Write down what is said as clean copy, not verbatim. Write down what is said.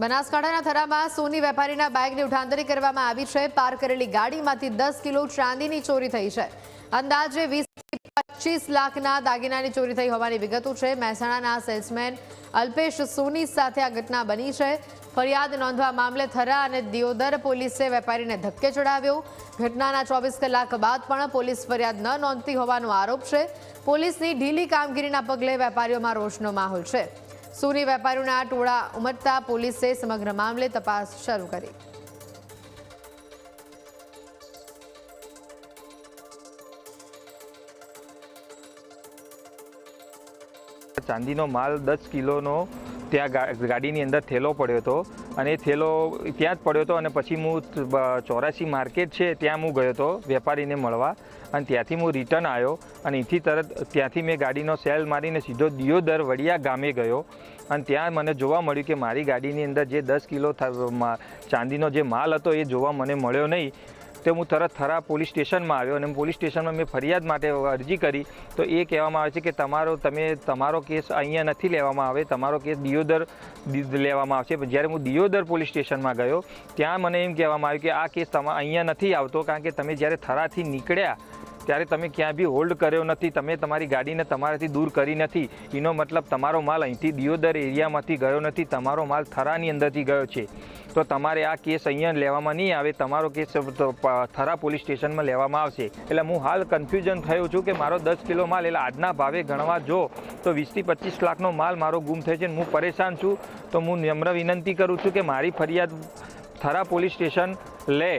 બનાસકાંઠાના થરામાં સોની વેપારીના બાઇકની ઉઠાંતરી કરવામાં આવી છે। પાર્ક કરેલી ગાડીમાંથી 10 કિલો ચાંદીની ચોરી થઈ છે। અંદાજે 20 થી 25 લાખના દાગીનાની ચોરી થઈ હોવાની વિગતો છે। મહેસાણાના સેલ્સમેન અલ્પેશ સોની સાથે આ ઘટના બની છે। ફરિયાદ નોંધવા મામલે થરા અને દિયોદર પોલીસે વેપારીને ધક્કે ચડાવ્યો। ઘટનાના 24 કલાક બાદ પણ પોલીસ ફરિયાદ ન નોંધતી હોવાનો આરોપ છે। પોલીસની ઢીલી કામગીરીના પગલે વેપારીઓમાં રોષનો માહોલ છે। સોની વેપારીઓના ટોળા ઉમટતા પોલીસે સમગ્ર મામલે તપાસ શરૂ કરી। ચાંદીનો માલ 10 કિલોનો ત્યાં ગાડીની અંદર થેલો પડ્યો હતો અને થેલો ત્યાં જ પડ્યો હતો અને પછી હું 84 માર્કેટ છે ત્યાં હું ગયો હતો વેપારીને મળવા અને ત્યાંથી હું રિટર્ન આવ્યો અને અહીંથી ત્યાંથી મેં ગાડીનો સેલ મારીને સીધો દિયોદર વડિયા ગામે ગયો અને ત્યાં મને જોવા મળ્યું કે મારી ગાડીની અંદર જે 10 કિલો ચાંદીનો જે માલ હતો એ જોવા મને મળ્યો નહીં। તો હું તરત થરા પોલીસ સ્ટેશનમાં આવ્યો અને પોલીસ સ્ટેશનમાં મેં ફરિયાદ માટે અરજી કરી તો એ કહેવામાં આવે છે કે તમારો કેસ અહીંયા નથી લેવામાં આવે, તમારો કેસ દિયોદર લેવામાં આવશે। જ્યારે હું દિયોદર પોલીસ સ્ટેશનમાં ગયો ત્યાં મને એમ કહેવામાં આવ્યું કે આ કેસ અહીંયા નથી આવતો કારણ કે તમે જ્યારે થરાથી નીકળ્યા ત્યારે તમે ક્યાં બી હોલ્ડ કર્યો નથી, તમે તમારી ગાડીને તમારાથી દૂર કરી નથી। એનો મતલબ તમારો માલ અહીંથી દિયોદર એરિયામાંથી ગયો નથી, તમારો માલ થરાની અંદરથી ગયો છે। તો તમારે આ કેસ અહીંયા લેવામાં નહીં આવે, તમારો કેસ થરા પોલીસ સ્ટેશનમાં લેવામાં આવશે। એટલે હું હાલ કન્ફ્યુઝન થયો છું કે મારો 10 કિલો માલ એટલે આજના ભાવે ગણવા જો તો 20 થી 25 લાખનો માલ મારો ગુમ થયો છે અને હું પરેશાન છું। તો હું નમ્ર વિનંતી કરું છું કે મારી ફરિયાદ થરા પોલીસ સ્ટેશન લે।